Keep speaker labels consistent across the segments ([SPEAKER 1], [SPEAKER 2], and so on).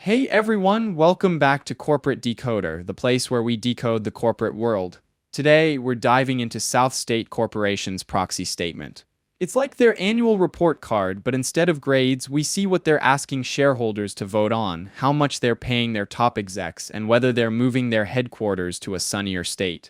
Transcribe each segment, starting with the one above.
[SPEAKER 1] Hey everyone, welcome back to Corporate Decoder, the place where we decode the corporate world. Today, we're diving into South State Corporation's proxy statement. It's like their annual report card, but instead of grades, we see what they're asking shareholders to vote on, how much they're paying their top execs, and whether they're moving their headquarters to a sunnier state.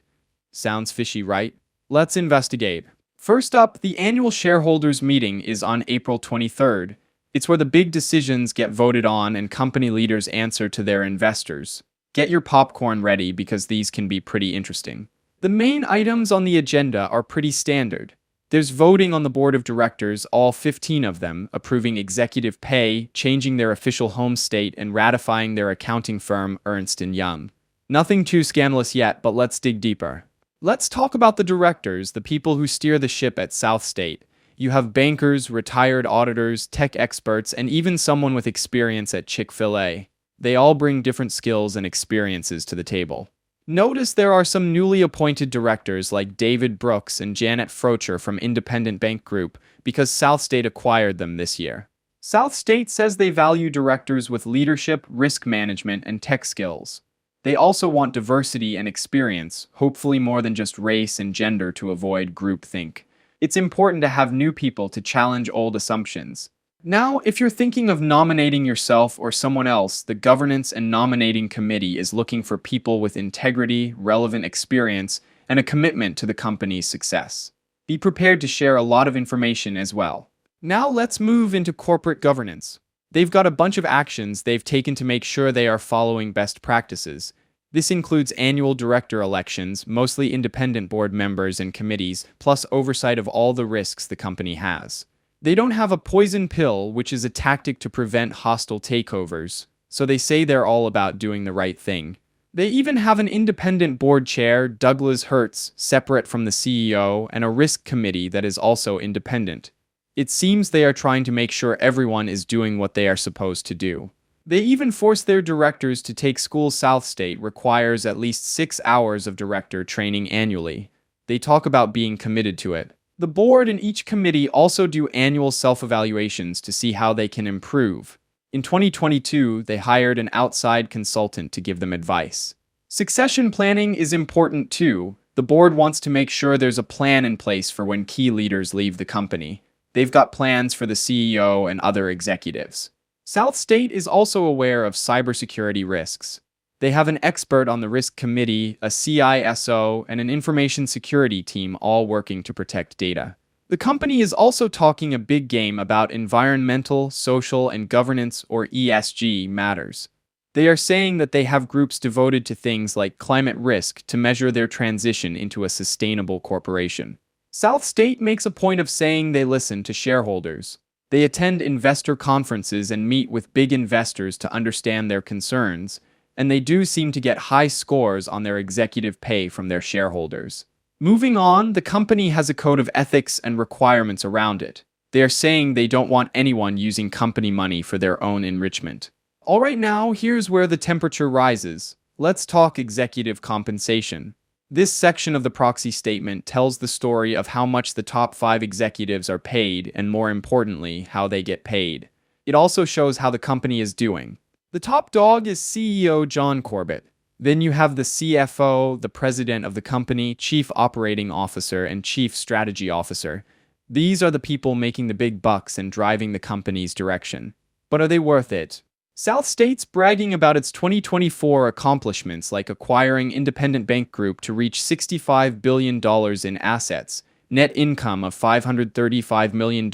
[SPEAKER 1] Sounds fishy, right? Let's investigate. First up, the annual shareholders meeting is on April 23rd. It's where the big decisions get voted on and company leaders answer to their investors. Get your popcorn ready because these can be pretty interesting. The main items on the agenda are pretty standard. There's voting on the board of directors, all 15 of them, approving executive pay, changing their official home state, and ratifying their accounting firm, Ernst & Young. Nothing too scandalous yet, but let's dig deeper. Let's talk about the directors, the people who steer the ship at South State. You have bankers, retired auditors, tech experts, and even someone with experience at Chick-fil-A. They all bring different skills and experiences to the table. Notice there are some newly appointed directors like David Brooks and Janet Frocher from Independent Bank Group because South State acquired them this year. South State says they value directors with leadership, risk management, and tech skills. They also want diversity and experience, hopefully more than just race and gender to avoid groupthink. It's important to have new people to challenge old assumptions. Now, if you're thinking of nominating yourself or someone else, the Governance and Nominating Committee is looking for people with integrity, relevant experience, and a commitment to the company's success. Be prepared to share a lot of information as well. Now let's move into corporate governance. They've got a bunch of actions they've taken to make sure they are following best practices. This includes annual director elections, mostly independent board members and committees, plus oversight of all the risks the company has. They don't have a poison pill, which is a tactic to prevent hostile takeovers, so they say they're all about doing the right thing. They even have an independent board chair, Douglas Hertz, separate from the CEO, and a risk committee that is also independent. It seems they are trying to make sure everyone is doing what they are supposed to do. They even force their directors to take school. South State requires at least 6 hours of director training annually. They talk about being committed to it. The board and each committee also do annual self-evaluations to see how they can improve. In 2022, they hired an outside consultant to give them advice. Succession planning is important too. The board wants to make sure there's a plan in place for when key leaders leave the company. They've got plans for the CEO and other executives. South State is also aware of cybersecurity risks. They have an expert on the risk committee, a CISO, and an information security team all working to protect data. The company is also talking a big game about environmental, social, and governance, or ESG, matters. They are saying that they have groups devoted to things like climate risk to measure their transition into a sustainable corporation. South State makes a point of saying they listen to shareholders. They attend investor conferences and meet with big investors to understand their concerns, and they do seem to get high scores on their executive pay from their shareholders. Moving on, the company has a code of ethics and requirements around it. They are saying they don't want anyone using company money for their own enrichment. All right, now, here's where the temperature rises. Let's talk executive compensation. This section of the proxy statement tells the story of how much the top 5 executives are paid and, more importantly, how they get paid. It also shows how the company is doing. The top dog is CEO John Corbett. Then you have the CFO, the president of the company, chief operating officer, and chief strategy officer. These are the people making the big bucks and driving the company's direction. But are they worth it? South State's bragging about its 2024 accomplishments like acquiring Independent Bank Group to reach $65 billion in assets, net income of $535 million,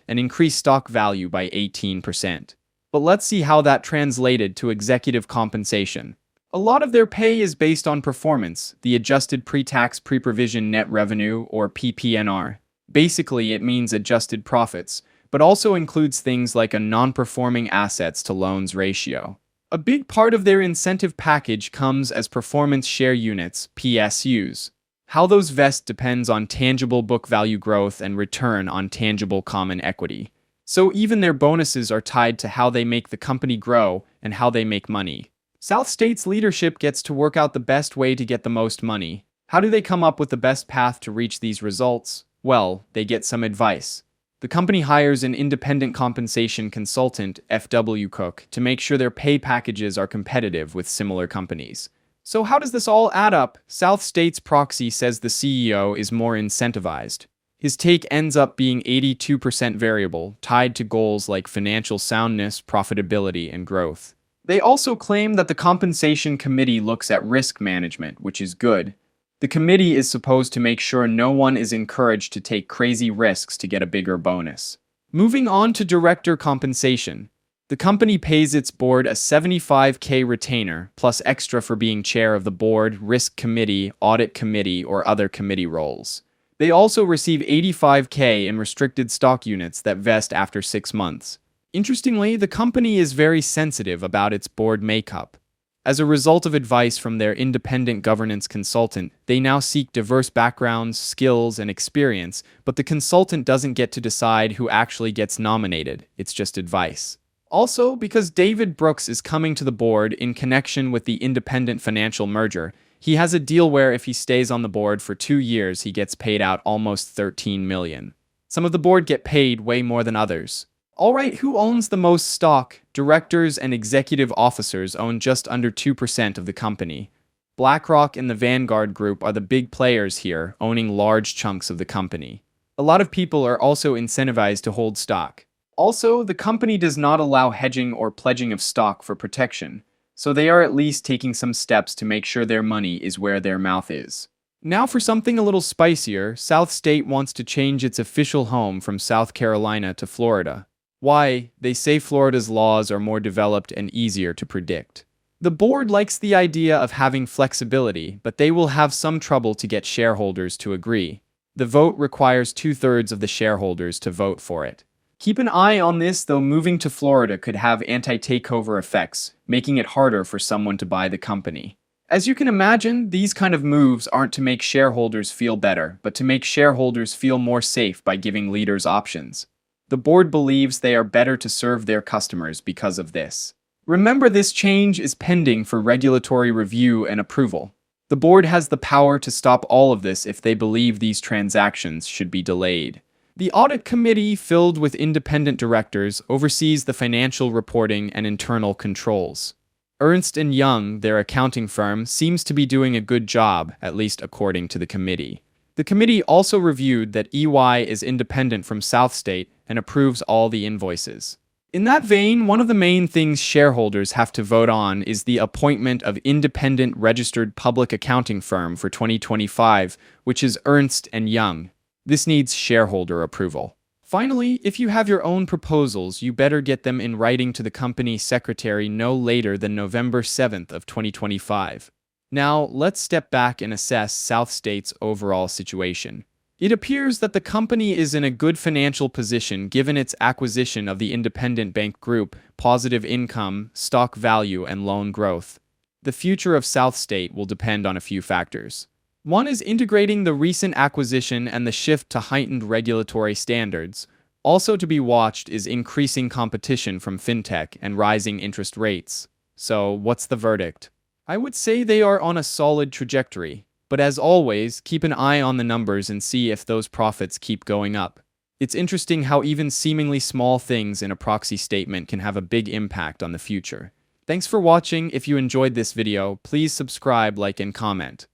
[SPEAKER 1] and increased stock value by 18%. But let's see how that translated to executive compensation. A lot of their pay is based on performance, the adjusted pre-tax pre-provision net revenue, or PPNR. Basically, it means adjusted profits, but also includes things like a non-performing assets to loans ratio. A big part of their incentive package comes as performance share units, PSUs. How those vest depends on tangible book value growth and return on tangible common equity. So even their bonuses are tied to how they make the company grow and how they make money. South State's leadership gets to work out the best way to get the most money. How do they come up with the best path to reach these results? Well, they get some advice. The company hires an independent compensation consultant, FW Cook, to make sure their pay packages are competitive with similar companies. So how does this all add up? SouthState's Proxy says the CEO is more incentivized. His take ends up being 82% variable, tied to goals like financial soundness, profitability, and growth. They also claim that the compensation committee looks at risk management, which is good. The committee is supposed to make sure no one is encouraged to take crazy risks to get a bigger bonus. Moving on to director compensation. The company pays its board a $75K retainer, plus extra for being chair of the board, risk committee, audit committee, or other committee roles. They also receive $85K in restricted stock units that vest after 6 months. Interestingly, the company is very sensitive about its board makeup. As a result of advice from their independent governance consultant, they now seek diverse backgrounds, skills, and experience, but the consultant doesn't get to decide who actually gets nominated. It's just advice. Also, because David Brooks is coming to the board in connection with the independent financial merger, he has a deal where if he stays on the board for 2 years, he gets paid out almost $13 million. Some of the board get paid way more than others. Alright, who owns the most stock? Directors and executive officers own just under 2% of the company. BlackRock and the Vanguard Group are the big players here, owning large chunks of the company. A lot of people are also incentivized to hold stock. Also, the company does not allow hedging or pledging of stock for protection, so they are at least taking some steps to make sure their money is where their mouth is. Now for something a little spicier, South State wants to change its official home from South Carolina to Florida. Why? They say Florida's laws are more developed and easier to predict. The board likes the idea of having flexibility, but they will have some trouble to get shareholders to agree. The vote requires 2/3 of the shareholders to vote for it. Keep an eye on this, though moving to Florida could have anti-takeover effects, making it harder for someone to buy the company. As you can imagine, these kind of moves aren't to make shareholders feel better, but to make shareholders feel more safe by giving leaders options. The board believes they are better to serve their customers because of this. Remember, this change is pending for regulatory review and approval. The board has the power to stop all of this if they believe these transactions should be delayed. The audit committee, filled with independent directors, oversees the financial reporting and internal controls. Ernst & Young, their accounting firm, seems to be doing a good job, at least according to the committee. The committee also reviewed that EY is independent from SouthState and approves all the invoices. In that vein, one of the main things shareholders have to vote on is the appointment of independent registered public accounting firm for 2025, which is Ernst & Young. This needs shareholder approval. Finally, if you have your own proposals, you better get them in writing to the company secretary no later than November 7th of 2025. Now, let's step back and assess SouthState's overall situation. It appears that the company is in a good financial position given its acquisition of the independent bank group, positive income, stock value, and loan growth. The future of SouthState will depend on a few factors. One is integrating the recent acquisition and the shift to heightened regulatory standards. Also to be watched is increasing competition from fintech and rising interest rates. So, what's the verdict? I would say they are on a solid trajectory, but as always, keep an eye on the numbers and see if those profits keep going up. It's interesting how even seemingly small things in a proxy statement can have a big impact on the future. Thanks for watching. If you enjoyed this video, please subscribe, like, and comment.